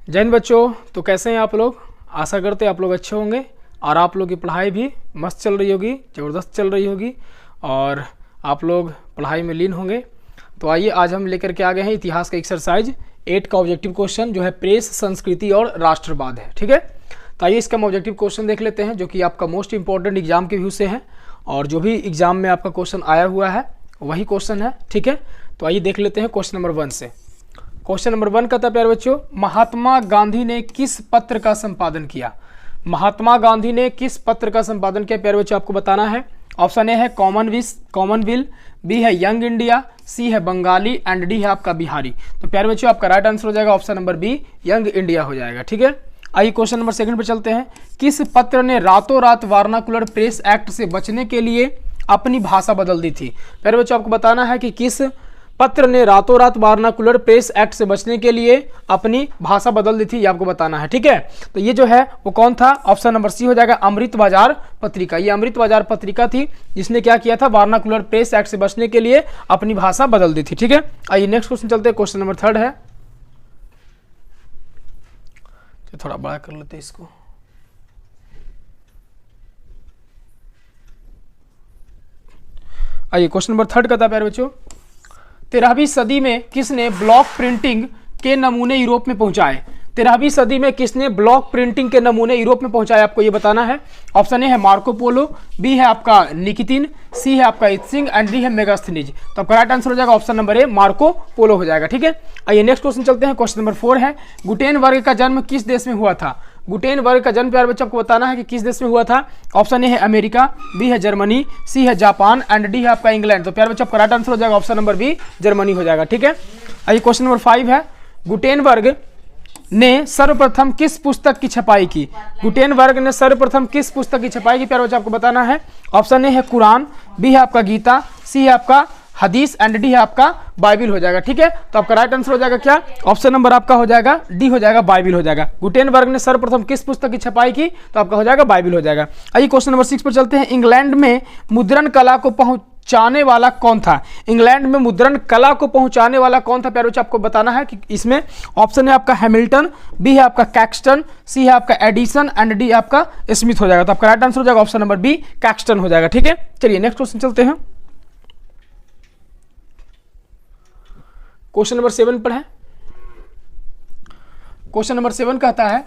जय हिंद बच्चों। तो कैसे हैं आप लोग? आशा करते हैं आप लोग अच्छे होंगे और आप लोग की पढ़ाई भी मस्त चल रही होगी, ज़बरदस्त चल रही होगी और आप लोग पढ़ाई में लीन होंगे। तो आइए आज हम लेकर के आ गए हैं इतिहास का एक्सरसाइज 8 का ऑब्जेक्टिव क्वेश्चन जो है प्रेस, संस्कृति और राष्ट्रवाद है। ठीक है, तो आइए इसका हम ऑब्जेक्टिव क्वेश्चन देख लेते हैं जो कि आपका मोस्ट इंपॉर्टेंट एग्जाम के व्यू से है और जो भी एग्जाम में आपका क्वेश्चन आया हुआ है वही क्वेश्चन है। ठीक है, तो आइए देख लेते हैं क्वेश्चन नंबर 1 से। क्वेश्चन नंबर 1 कहता है प्यारे बच्चों, महात्मा गांधी ने किस पत्र का संपादन किया? महात्मा गांधी ने किस पत्र का संपादन किया प्यारे बच्चों, आपको बताना है। ऑप्शन ए है कॉमनवेल्थ, बी है यंग इंडिया, सी है बंगाली एंड डी है आपका बिहारी। तो प्यारे बच्चों आपका राइट आंसर हो जाएगा option number B, Young India हो जाएगा। ठीक है, आइए क्वेश्चन नंबर 2 पर चलते हैं। किस पत्र ने रातों रात वर्नाकुलर प्रेस एक्ट से बचने के लिए अपनी भाषा बदल दी थी? प्यारे बच्चों आपको बताना है कि किस पत्र ने रातों रात वर्नाकुलर प्रेस एक्ट से बचने के लिए अपनी भाषा बदल दी थी, ये आपको बताना है। ठीक है, तो ये जो है वो कौन था? ऑप्शन नंबर सी हो जाएगा अमृत बाजार पत्रिका। ये अमृत बाजार पत्रिका थी जिसने क्या किया था, वर्नाकुलर प्रेस एक्ट से बचने के लिए अपनी भाषा बदल दी थी। ठीक है, आइए नेक्स्ट क्वेश्चन चलते हैं। क्वेश्चन नंबर 3 है, थोड़ा बड़ा कर लेते हैं इसको। आइए क्वेश्चन नंबर 3 का था प्यारे बच्चों, 13वीं सदी में किसने ब्लॉक प्रिंटिंग के नमूने यूरोप में पहुंचाए? 13वीं सदी में किसने ब्लॉक प्रिंटिंग के नमूने यूरोप में पहुंचाए, आपको ये बताना है। ऑप्शन ए है मार्को पोलो, बी है आपका निकितिन, सी है आपका इत्सिंग एंड डी है मेगास्थनीज। तो आपका राइट आंसर हो जाएगा option number A, Marco Polo हो जाएगा। ठीक है, आइए नेक्स्ट क्वेश्चन चलते हैं। क्वेश्चन नंबर 4 है, गुटेनबर्ग का जन्म किस देश में हुआ था? गुटेनबर्ग का जन्म प्यारे बच्चों आपको बताना है कि किस देश में हुआ था। ऑप्शन ए है अमेरिका, बी है जर्मनी, सी है जापान एंड डी है आपका इंग्लैंड। तो प्यारे बच्चों आपका राइट आंसर हो जाएगा ऑप्शन नंबर बी, जर्मनी हो जाएगा। ठीक है, आइए क्वेश्चन नंबर 5 है, गुटेनबर्ग ने सर्वप्रथम किस पुस्तक की छपाई की? गुटेनबर्ग ने सर्वप्रथम किस पुस्तक की छपाई की प्यारे बच्चों आपको बताना है। ऑप्शन ए है कुरान, बी है आपका गीता, सी है आपका हदीस एंड डी है आपका बाइबिल हो जाएगा। ठीक है, तो आपका राइट आंसर हो जाएगा क्या? ऑप्शन नंबर आपका हो जाएगा डी हो जाएगा, बाइबिल हो जाएगा। गुटेनबर्ग ने सर्वप्रथम किस पुस्तक की छपाई की? तो आपका हो जाएगा बाइबिल हो जाएगा। आइए क्वेश्चन नंबर 6 पर चलते हैं। इंग्लैंड में मुद्रण कला को पहुंचाने वाला कौन था? इंग्लैंड में मुद्रण कला को पहुंचाने वाला कौन था प्यारे बच्चों, आपको बताना है कि इसमें ऑप्शन है आपका हैमिल्टन, बी है आपका कैक्सटन, सी है आपका एडिसन एंड डी आपका स्मिथ हो जाएगा। तो आपका राइट आंसर हो जाएगा ऑप्शन नंबर बी, कैक्सटन हो जाएगा। ठीक है, चलिए नेक्स्ट क्वेश्चन चलते हैं। क्वेश्चन नंबर 7 पर है। क्वेश्चन नंबर 7 कहता है,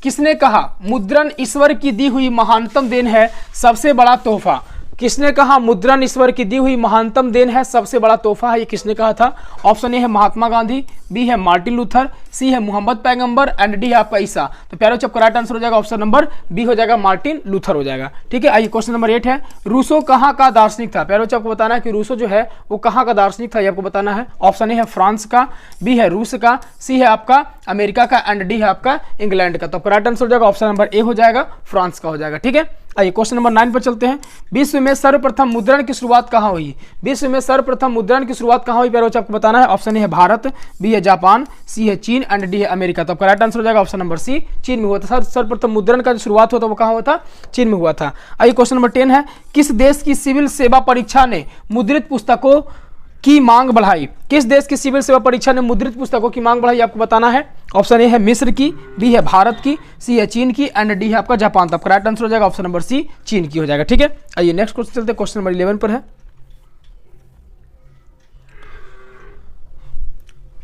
किसने कहा मुद्रण ईश्वर की दी हुई महानतम देन है, सबसे बड़ा तोहफा? किसने कहा मुद्रण ईश्वर की दी हुई महानतम देन है, सबसे बड़ा तोहफा है? ये किसने कहा था? ऑप्शन ए है महात्मा गांधी, बी है मार्टिन लूथर, सी है मोहम्मद पैगंबर एंड डी है आपका ईसा। तो प्यारे बच्चों आपका राइट आंसर हो जाएगा ऑप्शन नंबर बी हो जाएगा, मार्टिन लूथर हो जाएगा। ठीक है, आइए क्वेश्चन नंबर 8 है, रूसो कहाँ का दार्शनिक था? प्यारे बच्चों आपको बताना है कि रूसो जो है वो कहाँ का दार्शनिक था, ये आपको बताना है। ऑप्शन ए है फ्रांस का, बी है रूस का, सी है आपका अमेरिका का एंड डी है आपका इंग्लैंड का। तो आपका राइट आंसर हो जाएगा ऑप्शन नंबर ए हो जाएगा, फ्रांस का हो जाएगा। ठीक है, आइए क्वेश्चन नंबर 9 पर चलते हैं। विश्व में सर्वप्रथम मुद्रण की शुरुआत कहाँ हुई? विश्व में सर्वप्रथम मुद्रण की शुरुआत कहाँ हुई प्यारे बच्चों आपको बताना है। ऑप्शन ए है भारत, बी है जापान, सी है चीन एंड डी है अमेरिका। तो आपका राइट आंसर हो जाएगा ऑप्शन नंबर सी, चीन में हुआ था। सर्वप्रथम मुद्रण का जो शुरुआत हुआ था वो कहाँ हुआ था? चीन में हुआ था। आइए क्वेश्चन नंबर 10 है, किस देश की सिविल सेवा परीक्षा ने मुद्रित पुस्तकों की मांग बढ़ाई? किस देश की सिविल सेवा परीक्षा ने मुद्रित पुस्तकों की मांग बढ़ाई, आपको बताना है। ऑप्शन ए है मिस्र की, बी है भारत की, सी है चीन की एंड डी है आपका जापान। तो आपका राइट आंसर हो जाएगा ऑप्शन नंबर सी, चीन की हो जाएगा। ठीक है, आइए नेक्स्ट क्वेश्चन चलते हैं। क्वेश्चन नंबर 11 पर है।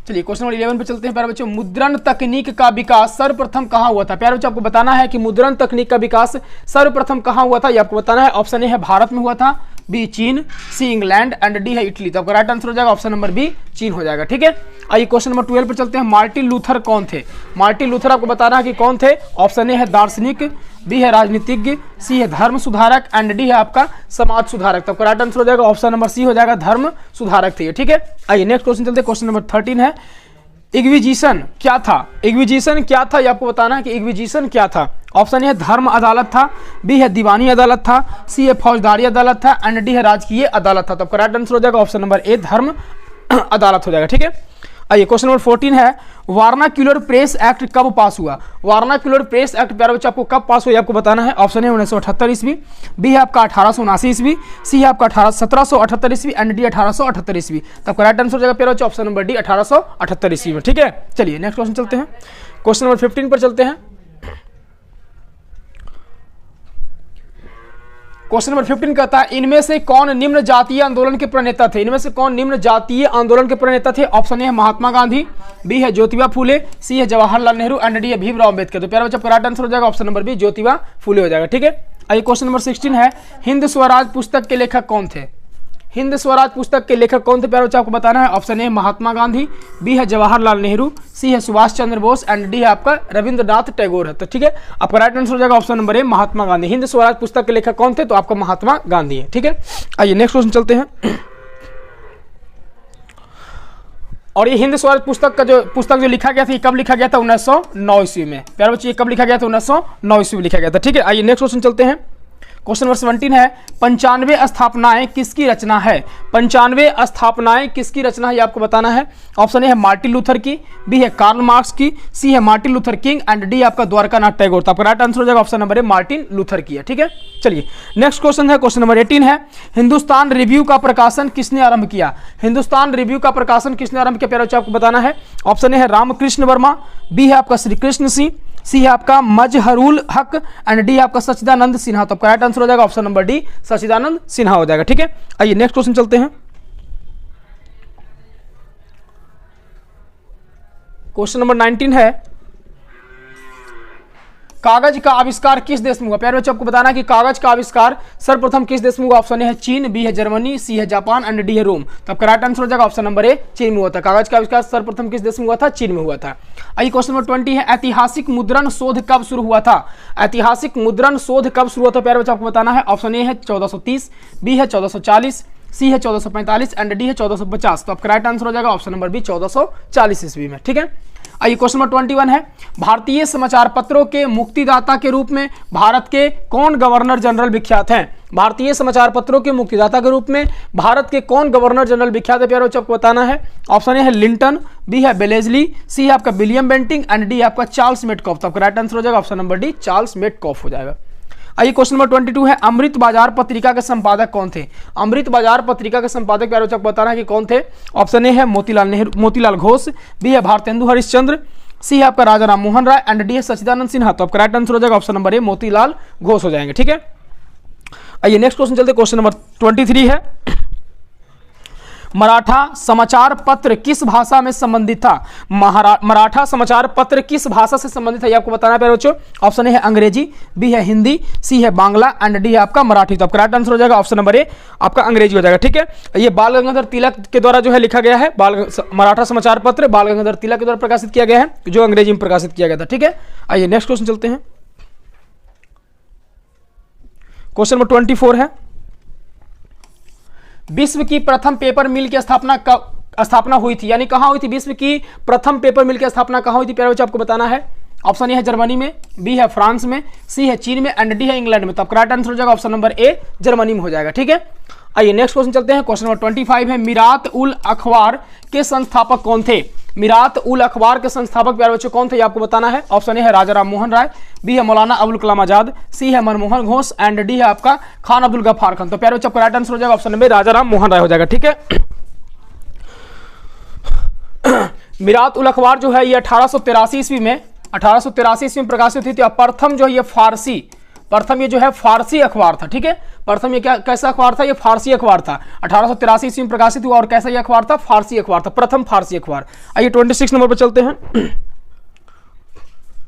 चलिए क्वेश्चन नंबर 11 पे चलते हैं प्यारे बच्चों। मुद्रण तकनीक का विकास सर्वप्रथम कहाँ हुआ था? प्यारे बच्चों आपको बताना है कि मुद्रण तकनीक का विकास सर्वप्रथम कहाँ हुआ था, ये आपको बताना है। ऑप्शन ए है भारत में हुआ था, बी चीन, सी इंग्लैंड एंड डी है इटली। तो आपका राइट आंसर हो जाएगा ऑप्शन नंबर बी, चीन हो जाएगा। ठीक है, आइए क्वेश्चन नंबर 12 पर चलते हैं। मार्टिन लूथर कौन थे? मार्टिन लूथर आपको बताना है कि कौन थे। ऑप्शन ए है दार्शनिक, बी है राजनीतिज्ञ, सी है धर्म सुधारक एंड डी है आपका समाज सुधारक। तो आपका राइट आंसर हो जाएगा ऑप्शन नंबर सी हो जाएगा, धर्म सुधारक थे। ठीक है, आइए नेक्स्ट क्वेश्चन चलते हैं। क्वेश्चन नंबर 13 है, इक्विजिशन क्या था? इक्विजिशन क्या था, ये आपको बताना है कि इक्विजिशन क्या था। ऑप्शन ए है धर्म अदालत था, बी है दीवानी अदालत था, सी है फौजदारी अदालत था एंड डी है राजकीय अदालत था। तो आपका राइट आंसर हो जाएगा ऑप्शन नंबर ए, धर्म अदालत हो जाएगा। ठीक है, आइए क्वेश्चन नंबर 14 है, वर्नाक्युलर प्रेस एक्ट कब पास हुआ? वर्नाक्युलर प्रेस एक्ट प्यारे बच्चों आपको कब पास हुआ आपको बताना है। ऑप्शन है 1978 ईस्वी, बी है आपका 1879 ईस्वी, सी है आपका 1778 ईस्वी एंड डी 1878 ईस्वी। तो आपका राइट आंसर हो जाएगा प्यारे बच्चों ऑप्शन नंबर डी 1878 ईस्वी में। ठीक है, चलिए नेक्स्ट क्वेश्चन चलते हैं। क्वेश्चन नंबर 15 पर चलते हैं। क्वेश्चन नंबर 15 कहता है इनमें से कौन निम्न जातीय आंदोलन के प्रणेता थे? इनमें से कौन निम्न जातीय आंदोलन के प्रणेता थे? ऑप्शन ए है महात्मा गांधी, बी है ज्योतिबा फूले, सी है जवाहरलाल नेहरू एंड डी है भीमराव अम्बेडकर। तो प्यारा बच्चा करेक्ट आंसर हो जाएगा option number B Jyotiba Phule हो जाएगा। ठीक है, आइए क्वेश्चन नंबर 16 है हिंद स्वराज पुस्तक के लेखक कौन थे? हिंद स्वराज पुस्तक के लेखक कौन थे प्यारे बच्चों आपको बताना है। Option A Mahatma Gandhi, B है जवाहरलाल नेहरू, सी है सुभाष चंद्र बोस एंड डी है आपका रविंद्रनाथ टैगोर है। तो ठीक है, आपका राइट आंसर हो जाएगा option number A Mahatma Gandhi. Hind Swaraj पुस्तक के लेखक कौन थे? तो आपका महात्मा गांधी है। ठीक है, आइए नेक्स्ट क्वेश्चन चलते हैं। और ये हिंद स्वराज पुस्तक जो लिखा गया था, ये कब लिखा गया था? 1909 ईस्वी में। प्यारे बच्चों ये कब लिखा गया था? 1909 ईस्वी में लिखा गया था। ठीक है, आइए नेक्स्ट क्वेश्चन चलते हैं। क्वेश्चन नंबर 17 है 95 स्थापनाएं किसकी रचना है? 95 स्थापनाएं किसकी रचना है ये आपको बताना है। ऑप्शन ए है मार्टिन लूथर की, बी है कार्ल मार्क्स की, सी है Martin Luther king and D आपका द्वारकानाथ टैगोर। तो आपका राइट आंसर हो जाएगा option number A Martin Luther की है। ठीक है, चलिए नेक्स्ट क्वेश्चन है। क्वेश्चन नंबर 18 है हिंदुस्तान रिव्यू का प्रकाशन किसने आरंभ किया? हिंदुस्तान रिव्यू का प्रकाशन किसने आरंभ किया प्यारे बच्चों आपको बताना है। ऑप्शन ए है रामकृष्ण वर्मा, बी है आपका श्री कृष्ण सिंह, सी है आपका मजहरुल हक एंड डी आपका सच्चिदानंद सिन्हा। तो आपका राइट आंसर हो जाएगा ऑप्शन नंबर डी सच्चिदानंद सिन्हा हो जाएगा। ठीक है, आइए नेक्स्ट क्वेश्चन चलते हैं। क्वेश्चन नंबर 19 है कागज का आविष्कार किस देश में हुआ? प्यारे बच्चों आपको बताना है कि कागज का आविष्कार सर्वप्रथम किस देश में हुआ? ऑप्शन ए है चीन, बी है जर्मनी, सी है जापान एंड डी है रोम। तो आपका राइट आंसर हो जाएगा ऑप्शन नंबर ए चीन में हुआ था। कागज का आविष्कार सर्वप्रथम किस देश में हुआ था? चीन में हुआ था। आइए क्वेश्चन नंबर 20 है ऐतिहासिक मुद्रण शोध कब शुरू हुआ था? ऐतिहासिक मुद्रण शोध कब शुरू हुआ था प्यारे बच्चों आपको बताना है। ऑप्शन ए है 1430, बी है 1440, सी है 1445 एंड डी है 1450। तो आपका राइट आंसर हो जाएगा ऑप्शन नंबर बी 1440 ईस्वी में। ठीक है, आइए क्वेश्चन नंबर 21 है भारतीय समाचार पत्रों के मुक्तिदाता के रूप में भारत के कौन गवर्नर जनरल विख्यात हैं? भारतीय समाचार पत्रों के मुक्तिदाता के रूप में भारत के कौन गवर्नर जनरल विख्यात है प्यारे बच्चों आपको बताना है। ऑप्शन ए है लिंटन, बी है बेलेजली, सी है आपका विलियम बेंटिंग एंड डी आपका चार्ल्स मेटकॉफ। तो आपका राइट आंसर हो जाएगा option number D Charles Metcalfe हो जाएगा। आइए क्वेश्चन नंबर 22 है अमृत बाजार पत्रिका के संपादक कौन थे? अमृत बाजार पत्रिका के संपादक प्यारे बच्चों को बताना है कि कौन थे। ऑप्शन ए है मोतीलाल घोष, बी है भारतेंदु हरिश्चंद्र, सी है आपका राजा राम मोहन राय एंड डी है सच्चिदानंद सिन्हा। तो आपका राइट आंसर हो जाएगा option number A Motilal Ghosh हो जाएंगे। ठीक है, आइए नेक्स्ट क्वेश्चन चलते हैं। क्वेश्चन नंबर 23 है मराठा समाचार पत्र किस भाषा में संबंधित था? मराठा समाचार पत्र किस भाषा से संबंधित है ये आपको बताना है प्यारे बच्चों। ऑप्शन ए है अंग्रेजी, बी है हिंदी, सी है बांग्ला एंड डी है आपका मराठी। तो आपका राइट आंसर हो जाएगा ऑप्शन नंबर ए आपका अंग्रेजी हो जाएगा। ठीक है, ये बाल गंगाधर तिलक के द्वारा जो है लिखा गया है। मराठा समाचार पत्र बाल गंगाधर तिलक के द्वारा प्रकाशित किया गया है, जो अंग्रेजी में प्रकाशित किया गया था। ठीक है, आइए नेक्स्ट क्वेश्चन चलते हैं। क्वेश्चन नंबर 24 है विश्व की प्रथम पेपर मिल की स्थापना हुई थी, यानी कहां हुई थी? विश्व की प्रथम पेपर मिल की स्थापना कहां हुई थी प्यारे बच्चों आपको बताना है। ऑप्शन ए है जर्मनी में, बी है फ्रांस में, सी है चीन में एंड डी है इंग्लैंड में। तो आपका राइट आंसर हो जाएगा ऑप्शन नंबर ए जर्मनी में हो जाएगा। ठीक है, आइए नेक्स्ट क्वेश्चन चलते हैं। क्वेश्चन नंबर 25 है मिरात उल अखबार के संस्थापक कौन थे? मिरात उल अखबार के संस्थापक प्यारे बच्चों कौन थे ये आपको बताना है। ऑप्शन ए है राजा राम मोहन राय, बी है मौलाना अबुल कलाम आजाद, सी है मनमोहन घोष एंड डी है आपका खान अब्दुल गफ्फार खान। तो प्यारे बच्चों राइट आंसर हो जाएगा ऑप्शन नंबर राजा राम मोहन राय हो जाएगा। ठीक है, मिरात उल अखबार जो है ये 1883 ईस्वी में प्रकाशित हुई थी। प्रथम जो है ये प्रथम ये जो है फारसी अखबार था। ठीक है, प्रथम ये कैसा अखबार था? ये फारसी अखबार था। 1883 ईस्वी में प्रकाशित हुआ और कैसा ये अखबार था? फारसी अखबार था, प्रथम फारसी अखबार। आइए 26 नंबर पर चलते हैं।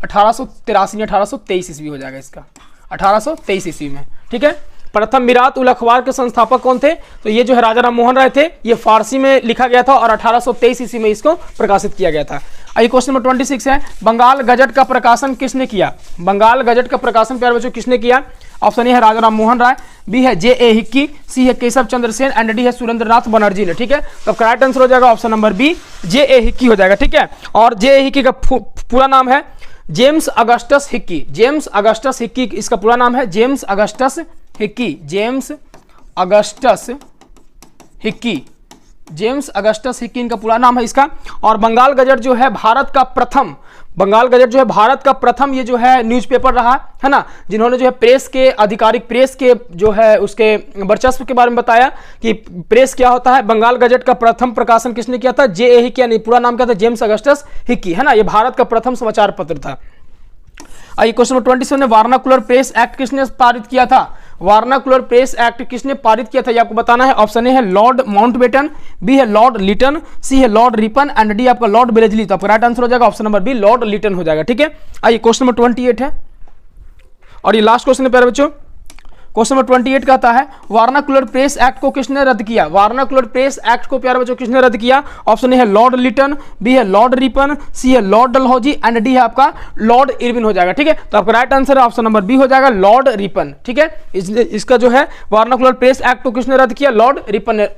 1883 1823 ईस्वी हो जाएगा इसका, 1823 ईस्वी में। ठीक है, प्रथम मिरात उल अखबार के संस्थापक कौन थे? तो ये जो है राजा राम मोहन राय थे। ये फारसी में लिखा गया था और 1823 ईस्वी में इसको प्रकाशित किया गया था। आइए क्वेश्चन नंबर 26 है बंगाल गजट का प्रकाशन किसने किया? बंगाल गजट का प्रकाशन प्यारे बच्चों किसने किया? ऑप्शन ए है राजा राम मोहन राय, बी है जे.ए. हिक्की, सी है केशव चंद्र सेन एंड डी है सुरेंद्रनाथ बनर्जी ने। ठीक है, तो करेक्ट आंसर हो जाएगा ऑप्शन नंबर बी जे.ए. हिक्की हो जाएगा। ठीक है, और जे.ए. हिक्की का पूरा नाम है James Augustus Hickey. James Augustus Hickey इसका पूरा नाम है James Augustus Hickey. James Augustus Hickey, James Augustus Hickey इनका पूरा नाम है इसका। और बंगाल गजट जो है भारत का बंगाल गजट जो है भारत का प्रथम ये जो है न्यूज़पेपर रहा है ना, जिन्होंने जो है प्रेस के आधिकारिक प्रेस के जो है उसके वर्चस्व के बारे में बताया कि प्रेस क्या होता है। बंगाल गजट का प्रथम प्रकाशन किसने किया था? जे ए हिकी, यानी पूरा नाम क्या था? जेम्स अगस्टस हिकी, है ना। ये भारत का प्रथम समाचार पत्र था। आइए क्वेश्चन नंबर 27, वार्नाकुलर प्रेस एक्ट किसने पारित किया था? वार्नाकुलर प्रेस एक्ट किसने पारित किया था, ये आपको बताना है। ऑप्शन ए है लॉर्ड माउंटबेटन, बी है लॉर्ड लिटन, सी है लॉर्ड रिपन एंड डी आपका लॉर्ड बेलेजली। तो आपका राइट आंसर हो जाएगा option number B, Lord Lytton हो जाएगा। ठीक है, आइए क्वेश्चन नंबर 28 है और ये लास्ट क्वेश्चन है प्यारे बच्चों। क्वेश्चन नंबर 28 कहता है वार्नाकुलर प्रेस एक्ट को किसने रद्द किया? वार्नाकुलर प्रेस एक्ट को प्यारे बच्चों किसने रद्द किया? ऑप्शन ए है लॉर्ड लिटन, बी है लॉर्ड रिपन, सी है लॉर्ड डलहौजी एंड डी है आपका लॉर्ड इरविन हो जाएगा। ठीक है, तो आपका राइट आंसर है ऑप्शन नंबर बी हो जाएगा, लॉर्ड रिपन। ठीक है, इसका जो है वार्नाकुलर प्रेस एक्ट को किसने रद्द किया? लॉर्ड रिपन ने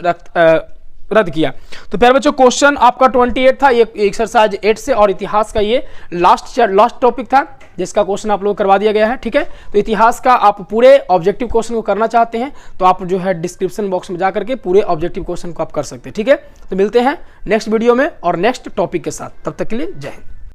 रद्द किया। तो प्यारे बच्चों क्वेश्चन आपका 28 था, ये एक्सरसाइज 8 से, और इतिहास का ये लास्ट टॉपिक था जिसका क्वेश्चन आप लोगों को करवा दिया गया है। ठीक है, तो इतिहास का आप पूरे ऑब्जेक्टिव क्वेश्चन को करना चाहते हैं तो आप जो है डिस्क्रिप्शन बॉक्स में जाकर के पूरे ऑब्जेक्टिव क्वेश्चन को आप कर सकते हैं। ठीक है, तो मिलते हैं नेक्स्ट वीडियो में और नेक्स्ट टॉपिक के साथ, तब तक के लिए जय हिंद।